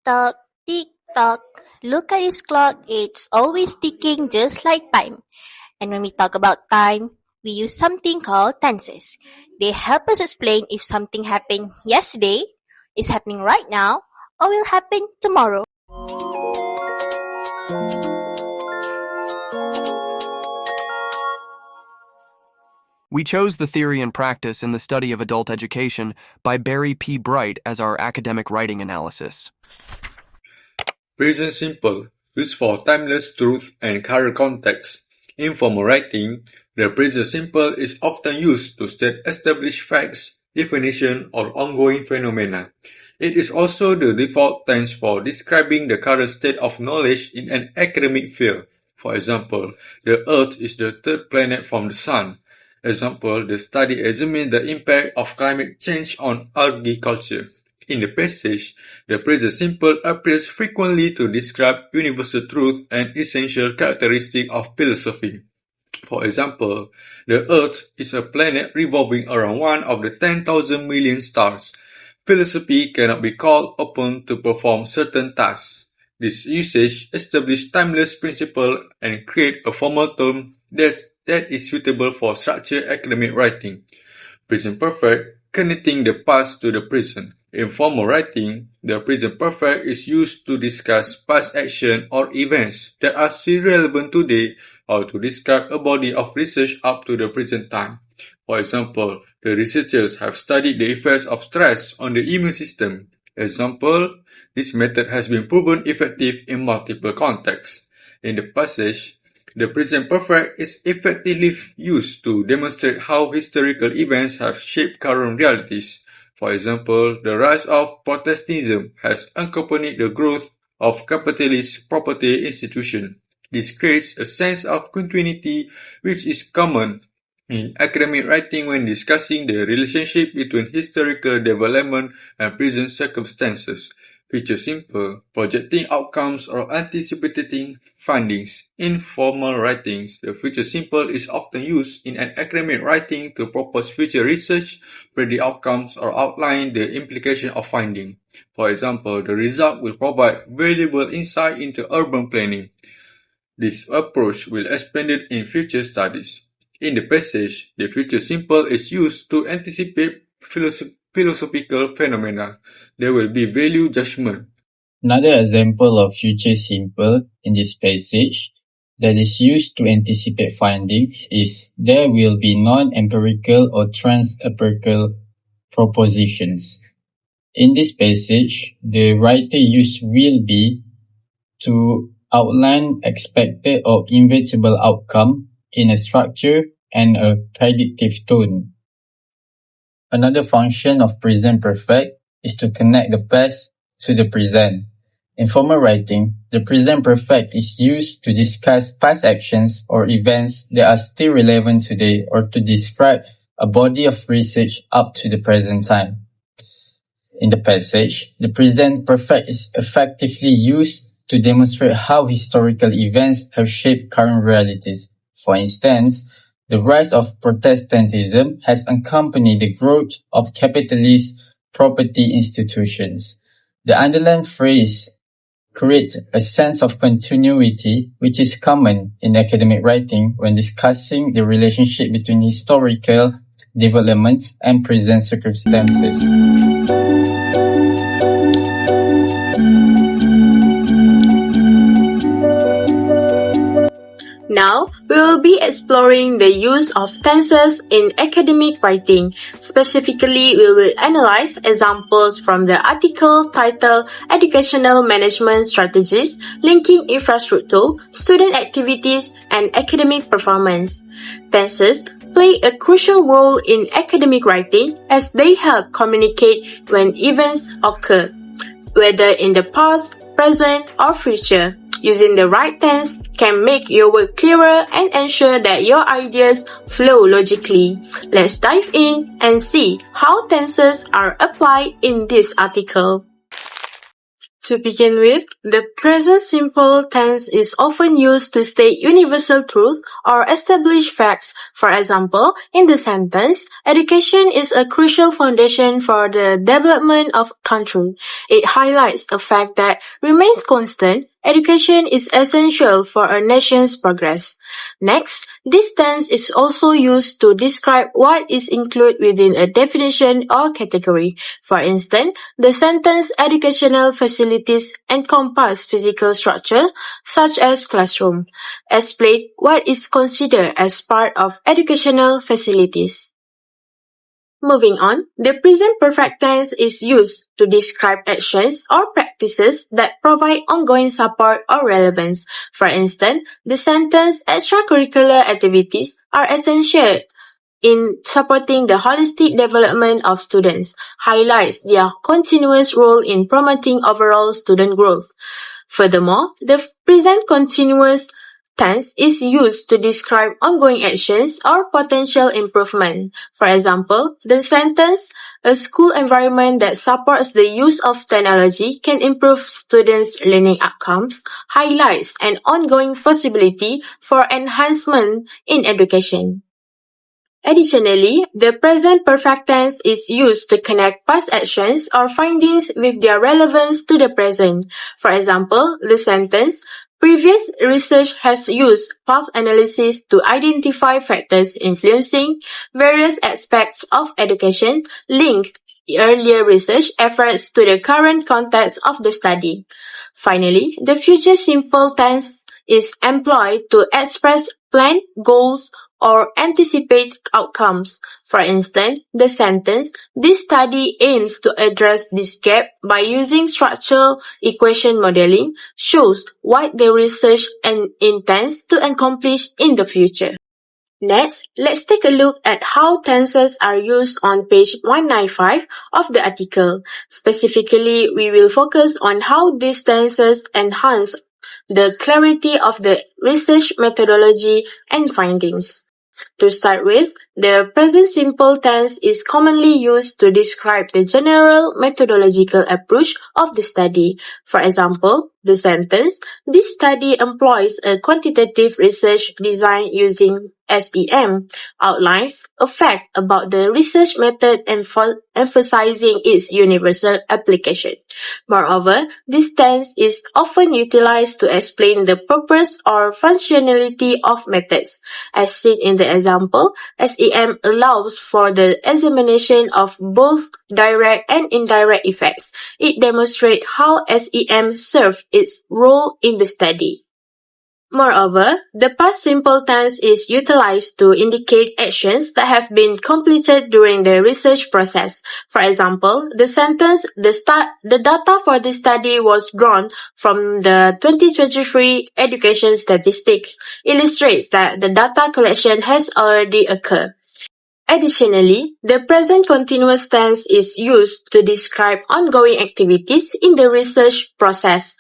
Tick-tock, tick-tock. Look at this clock, it's always ticking just like time. And when we talk about time, we use something called tenses. They help us explain if something happened yesterday, is happening right now, or will happen tomorrow. We chose the theory and practice in the study of adult education by Barry P. Bright as our academic writing analysis. Present simple, used for timeless truth and current context. In formal writing, the present simple is often used to state established facts, definition, or ongoing phenomena. It is also the default tense for describing the current state of knowledge in an academic field. For example, the Earth is the third planet from the Sun. Example, the study examines the impact of climate change on agriculture. In the passage, the present simple appears frequently to describe universal truth and essential characteristic of philosophy. For example, the Earth is a planet revolving around one of the 10,000 million stars. Philosophy cannot be called upon to perform certain tasks. This usage establishes timeless principles and creates a formal term that is suitable for structured academic writing. Present perfect, connecting the past to the present. In formal writing, the present perfect is used to discuss past action or events that are still relevant today or to describe a body of research up to the present time. For example, the researchers have studied the effects of stress on the immune system. Example, this method has been proven effective in multiple contexts. In the passage, the present perfect is effectively used to demonstrate how historical events have shaped current realities. For example, the rise of Protestantism has accompanied the growth of capitalist property institutions. This creates a sense of continuity which is common in academic writing when discussing the relationship between historical development and present circumstances. Feature simple, projecting outcomes or anticipating findings. In formal writings, the future simple is often used in an academic writing to propose future research, predict outcomes, or outline the implication of finding. For example, the result will provide valuable insight into urban planning. This approach will expand it in future studies. In the passage, the future simple is used to anticipate philosophical phenomena. There will be value judgment. Another example of future simple in this passage that is used to anticipate findings is there will be non-empirical or trans-empirical propositions. In this passage, the writer used will be to outline expected or inevitable outcome in a structure and a predictive tone. Another function of present perfect is to connect the past to the present. In formal writing, the present perfect is used to discuss past actions or events that are still relevant today or to describe a body of research up to the present time. In the passage, the present perfect is effectively used to demonstrate how historical events have shaped current realities. For instance, the rise of Protestantism has accompanied the growth of capitalist property institutions. The underlined phrase creates a sense of continuity which is common in academic writing when discussing the relationship between historical developments and present circumstances. Now, we will be exploring the use of tenses in academic writing. Specifically, we will analyze examples from the article titled Educational Management Strategies Linking Infrastructure, Student Activities, and Academic Performance. Tenses play a crucial role in academic writing as they help communicate when events occur, whether in the past, present, or future. Using the right tense can make your work clearer and ensure that your ideas flow logically. Let's dive in and see how tenses are applied in this article. To begin with, the present simple tense is often used to state universal truth or establish facts. For example, in the sentence, education is a crucial foundation for the development of a country. It highlights a fact that remains constant. Education is essential for a nation's progress. Next, this tense is also used to describe what is included within a definition or category. For instance, the sentence educational facilities encompass physical structure such as classroom. Explain what is considered as part of educational facilities. Moving on, the present perfect tense is used to describe actions or practices that provide ongoing support or relevance. For instance, the sentence extracurricular activities are essential in supporting the holistic development of students, highlights their continuous role in promoting overall student growth. Furthermore, the present continuous tense is used to describe ongoing actions or potential improvement. For example, the sentence, a school environment that supports the use of technology can improve students' learning outcomes, highlights an ongoing possibility for enhancement in education. Additionally, the present perfect tense is used to connect past actions or findings with their relevance to the present. For example, the sentence, previous research has used path analysis to identify factors influencing various aspects of education, linked earlier research efforts to the current context of the study. Finally, the future simple tense is employed to express plan, goals, or anticipate outcomes. For instance, the sentence, this study aims to address this gap by using structural equation modeling, shows what the research intends to accomplish in the future. Next, let's take a look at how tenses are used on page 195 of the article. Specifically, we will focus on how these tenses enhance the clarity of the research methodology and findings. To start with, the present simple tense is commonly used to describe the general methodological approach of the study. For example, the sentence, this study employs a quantitative research design using SEM, outlines a fact about the research method emphasizing its universal application. Moreover, this tense is often utilized to explain the purpose or functionality of methods. As seen in the example, SEM allows for the examination of both direct and indirect effects. It demonstrates how SEM serves its role in the study. Moreover, the past simple tense is utilized to indicate actions that have been completed during the research process. For example, the sentence, the data for this study was drawn from the 2023 education statistics, illustrates that the data collection has already occurred. Additionally, the present continuous tense is used to describe ongoing activities in the research process.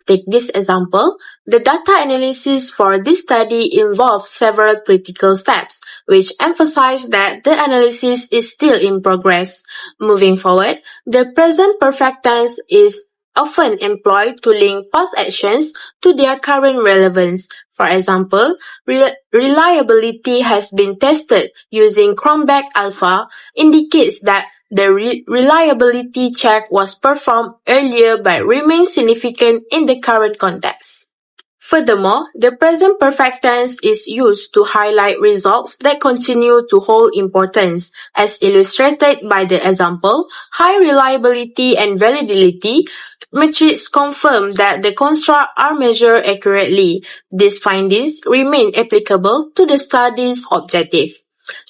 Take this example. The data analysis for this study involved several critical steps, which emphasize that the analysis is still in progress. Moving forward, the present perfect tense is often employed to link past actions to their current relevance. For example, reliability has been tested using Cronbach alpha indicates that the reliability check was performed earlier but remains significant in the current context. Furthermore, the present perfect tense is used to highlight results that continue to hold importance, as illustrated by the example, high reliability and validity metrics confirm that the constructs are measured accurately. These findings remain applicable to the study's objective.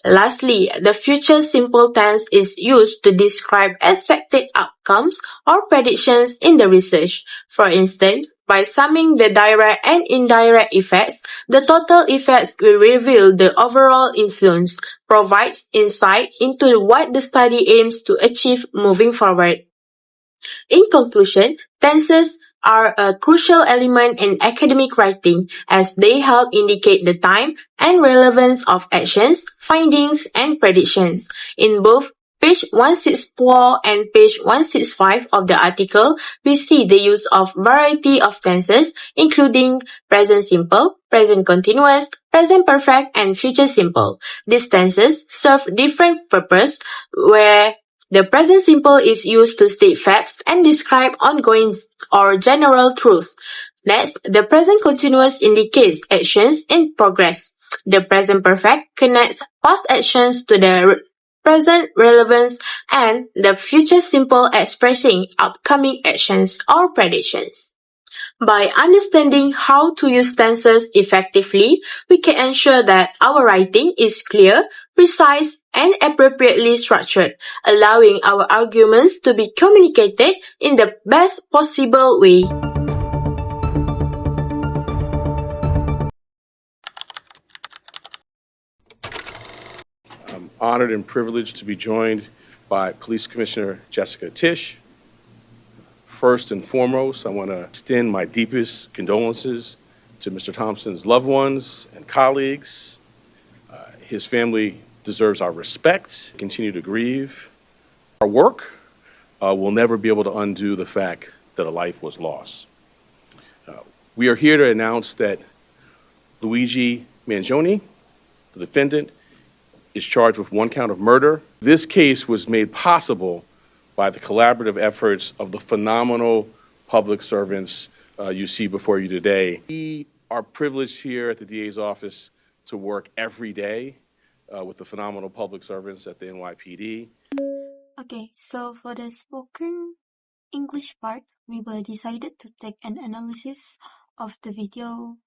Lastly, the future simple tense is used to describe expected outcomes or predictions in the research. For instance, by summing the direct and indirect effects, the total effects will reveal the overall influence, provides insight into what the study aims to achieve moving forward. In conclusion, tenses are a crucial element in academic writing as they help indicate the time and relevance of actions, findings, and predictions. In both page 164 and page 165 of the article, we see the use of variety of tenses, including present simple, present continuous, present perfect, and future simple. These tenses serve different purposes, where the present simple is used to state facts and describe ongoing or general truth. Next, the present continuous indicates actions in progress. The present perfect connects past actions to the present relevance, and the future simple expressing upcoming actions or predictions. By understanding how to use tenses effectively, we can ensure that our writing is clear, precise, and appropriately structured, allowing our arguments to be communicated in the best possible way. I'm honored and privileged to be joined by Police Commissioner Jessica Tisch. First and foremost, I want to extend my deepest condolences to Mr. Thompson's loved ones and colleagues. His family deserves our respect. Continue to grieve. Our work will never be able to undo the fact that a life was lost. We are here to announce that Luigi Mangione, the defendant, is charged with 1 count of murder. This case was made possible by the collaborative efforts of the phenomenal public servants you see before you today. We are privileged here at the DA's office to work every day with the phenomenal public servants at the NYPD. Okay, so for the spoken English part, we were decided to take an analysis of the video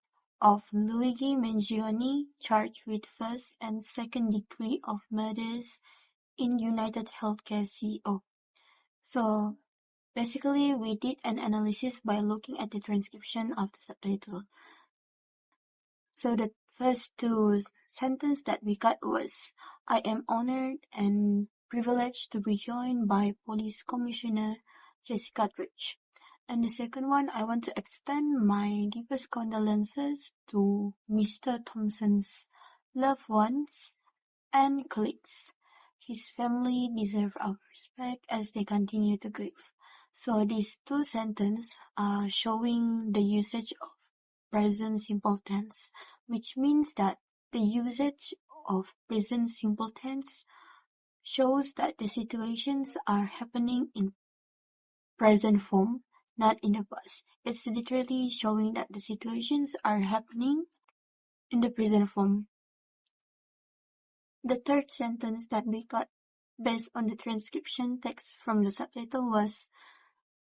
of Luigi Mangione charged with first and second degree of murders in United Healthcare CEO. So basically, we did an analysis by looking at the transcription of the subtitle. So the first two sentences that we got was, I am honored and privileged to be joined by Police Commissioner Jessica Tisch. And the second one, I want to extend my deepest condolences to Mr. Thompson's loved ones and colleagues. His family deserve our respect as they continue to grieve. So these two sentences are showing the usage of present simple tense, which means that the usage of present simple tense shows that the situations are happening in present form, not in the past. It's literally showing that the situations are happening in the present form. The third sentence that we got based on the transcription text from the subtitle was,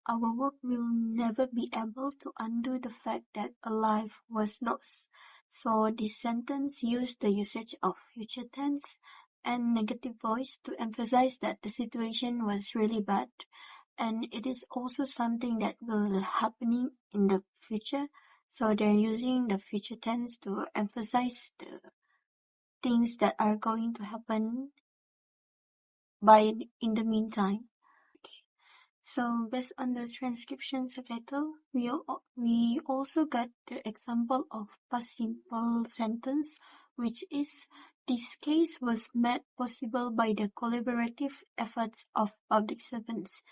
our work will never be able to undo the fact that a life was lost. So this sentence used the usage of future tense and negative voice to emphasize that the situation was really bad, and it is also something that will happening in the future. So they're using the future tense to emphasize the things that are going to happen in the meantime. So based on the transcription subtitle, we also got the example of past simple sentence, which is, this case was made possible by the collaborative efforts of public servants,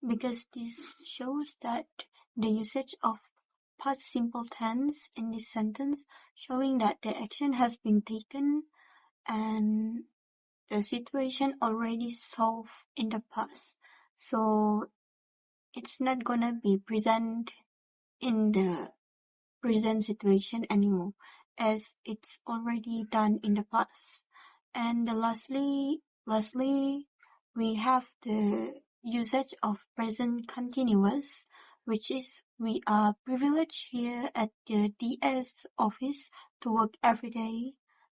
because this shows that the usage of past simple tense in this sentence, showing that the action has been taken and the situation already solved in the past. So it's not gonna be present in the present situation anymore, as it's already done in the past. And lastly, we have the usage of present continuous, which is, we are privileged here at the DS office to work every day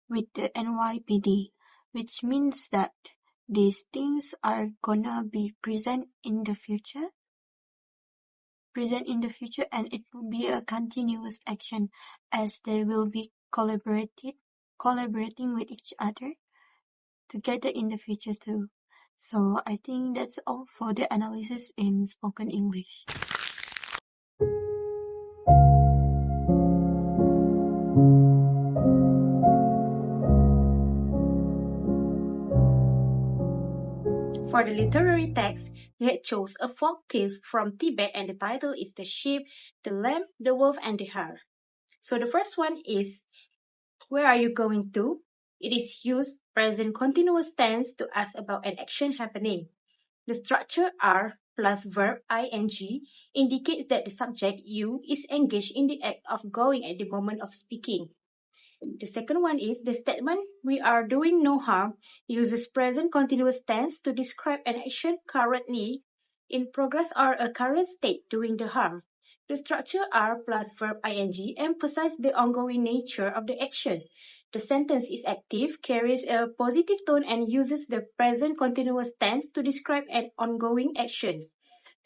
with the NYPD, which means that these things are gonna be present in the future, and it will be a continuous action, as they will be collaborating with each other together in the future too. So I think that's all for the analysis in spoken English. For the literary text, we had chose a folk tale from Tibet and the title is The Sheep, the Lamb, the Wolf and the Hare. So the first one is, where are you going to? It is used present continuous tense to ask about an action happening. The structure are plus verb ing indicates that the subject you is engaged in the act of going at the moment of speaking. The second one is the statement we are doing no harm uses present continuous tense to describe an action currently in progress or a current state doing the harm. The structure are plus verb ing emphasizes the ongoing nature of the action. The sentence is active, carries a positive tone and uses the present continuous tense to describe an ongoing action.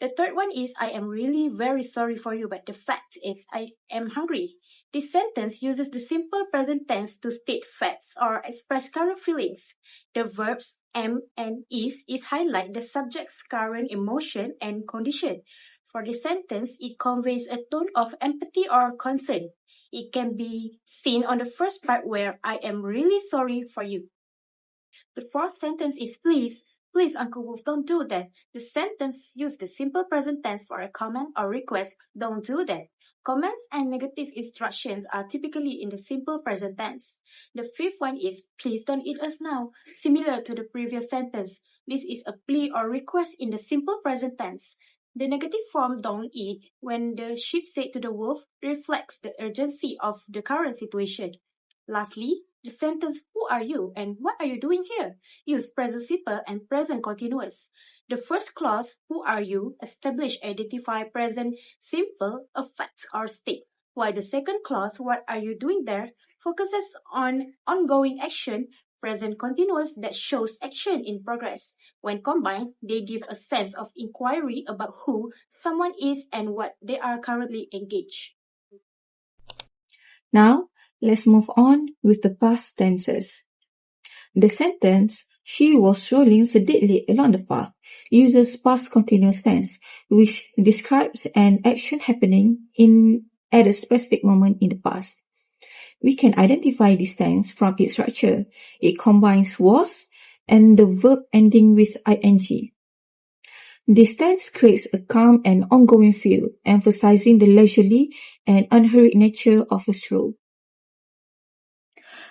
The third one is, I am really very sorry for you, but the fact is I am hungry. This sentence uses the simple present tense to state facts or express current feelings. The verbs am and is highlight the subject's current emotion and condition. For the sentence, it conveys a tone of empathy or concern. It can be seen on the first part where I am really sorry for you. The fourth sentence is please, Uncle Wolf, don't do that. The sentence uses the simple present tense for a command or request, don't do that. Commands and negative instructions are typically in the simple present tense. The fifth one is, please don't eat us now, similar to the previous sentence. This is a plea or request in the simple present tense. The negative form don't eat, when the sheep said to the wolf, reflects the urgency of the current situation. Lastly, the sentence, who are you and what are you doing here? Use present simple and present continuous. The first clause, who are you, establish identify present simple, a fact or state, while the second clause, what are you doing there, focuses on ongoing action, present continuous that shows action in progress. When combined, they give a sense of inquiry about who someone is and what they are currently engaged. Now, let's move on with the past tenses. The sentence, she was strolling sedately along the path, uses past continuous tense, which describes an action happening at a specific moment in the past. We can identify this tense from its structure. It combines was and the verb ending with ing. This tense creates a calm and ongoing feel, emphasizing the leisurely and unhurried nature of a stroll.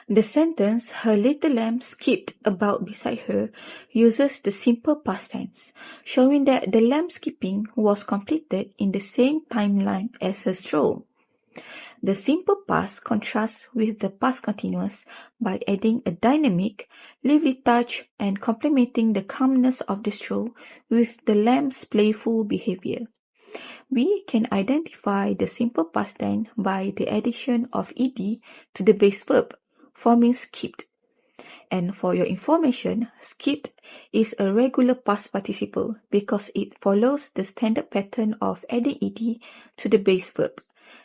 The sentence, her little lamb skipped about beside her, uses the simple past tense, showing that the lamb skipping was completed in the same timeline as her stroll. The simple past contrasts with the past continuous by adding a dynamic, lively touch and complementing the calmness of the stroll with the lamb's playful behavior. We can identify the simple past tense by the addition of ed to the base verb, forming skipped. And for your information, skipped is a regular past participle because it follows the standard pattern of adding ed to the base verb.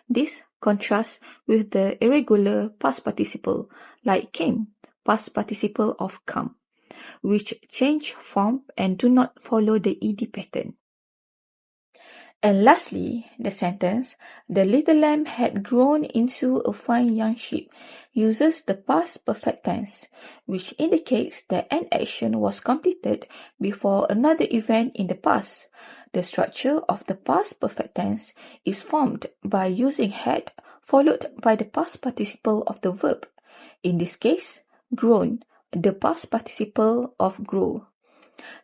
This contrasts with the irregular past participle like came, past participle of come, which change form and do not follow the ed pattern. And lastly, the sentence, the little lamb had grown into a fine young sheep, uses the past perfect tense, which indicates that an action was completed before another event in the past. The structure of the past perfect tense is formed by using had followed by the past participle of the verb. In this case, grown, the past participle of grow.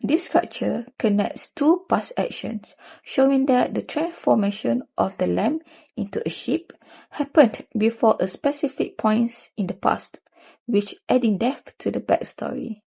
This structure connects two past actions, showing that the transformation of the lamb into a sheep happened before a specific point in the past, which adding depth to the backstory.